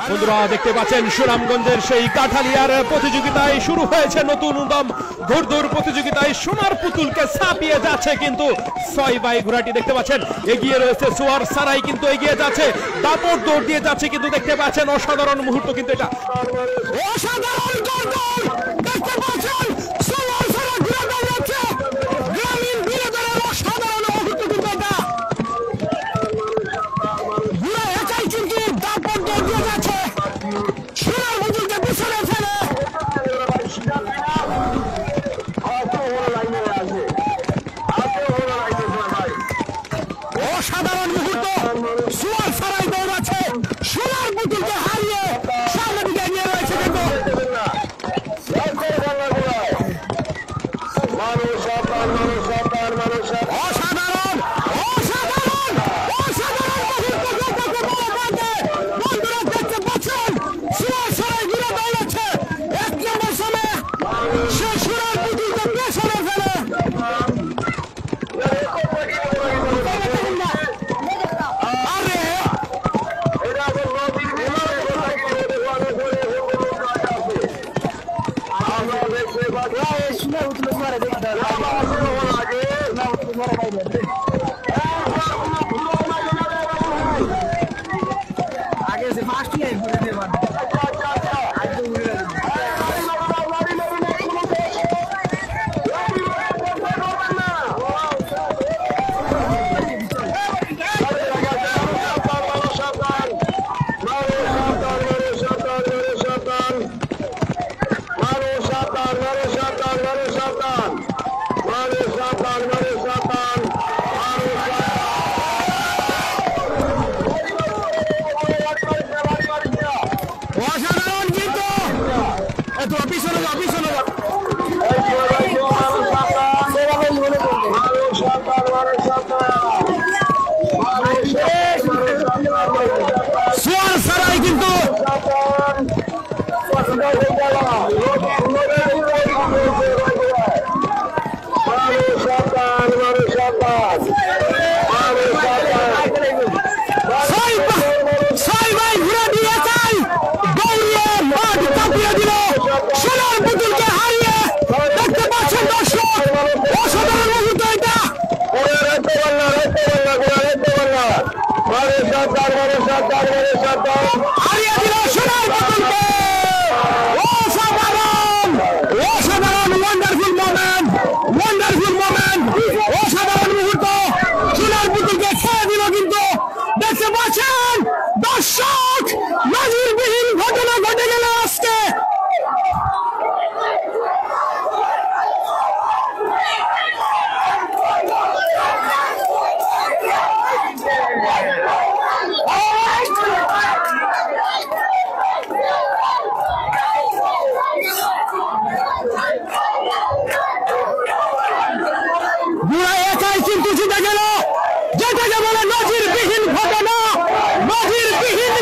বন্ধুরা দেখতে পাচ্ছেন সুনামগঞ্জের সেই কাঠালিয়ার প্রতিযোগিতায় শুরু হয়েছে নতুন উদ্যম ঘোড়দৌড় প্রতিযোগিতায় সোনার পুতুলকে ছাপিয়ে যাচ্ছে কিন্তু 6 বাই ঘোড়াটি দেখতে পাচ্ছেন এগিয়ে রয়েছে সোয়ার সারাই কিন্তু এগিয়ে যাচ্ছে দাপট দৌড় দিয়ে যাচ্ছে কিন্তু দেখতে পাচ্ছেন অসাধারণ মুহূর্ত কিন্তু এটা অসাধারণ ঘোড়দৌড় দেখতে পাচ্ছেন সোয়ার সারা ঘুরে যাচ্ছে গ্রামীণ বিনোদনের অসাধারণ মুহূর্ত কিন্তু এটা ঘুরে একাই কিন্তু দাপট দৌড় দিয়ে যাচ্ছে সোনার পুতুলকে পিছনে ফেলে অসাধারণ মুহূর্ত সোয়ার সারাই দৌড়াচ্ছে সোনার পুতুলকে হারিয়ে সামনের দিকে এগিয়ে রয়েছে কিন্তু অসাধারণ অসাধারণ অসাধারণ বন্ধুরা দেখতে পাচ্ছেন সোয়ার সারাই ঘুরে দৌড়াচ্ছে 1 নম্বর সময়ে সে সোনার পুতুলকে পেছনে ফেলে आगे से फास्ट ही है অসাধারণ কিন্তু এত পিছনে যাও সোয়ার সারাই কিন্তু সোনার পুতুলকে হারিয়ে দেখতে পাচ্ছেন দর্শক অসাধারণ মুহূর্ত এটা হারিয়ে দিল সোনার পুতুলকে অসাধারণ অসাধারণ ওয়ান্ডারফুল মোমেন্ট অসাধারণ মুহূর্ত সোনার পুতুলকে খেয়ে দিল কিন্তু দেখতে পাচ্ছেন দর্শক নজিরবিহীন ঘটনা ঘটে গেল আজকে বুড়া একাই কিন্তু জিতে গেল যেটাকে বলে নজিরবিহীন ঘটনা নজিরবিহীন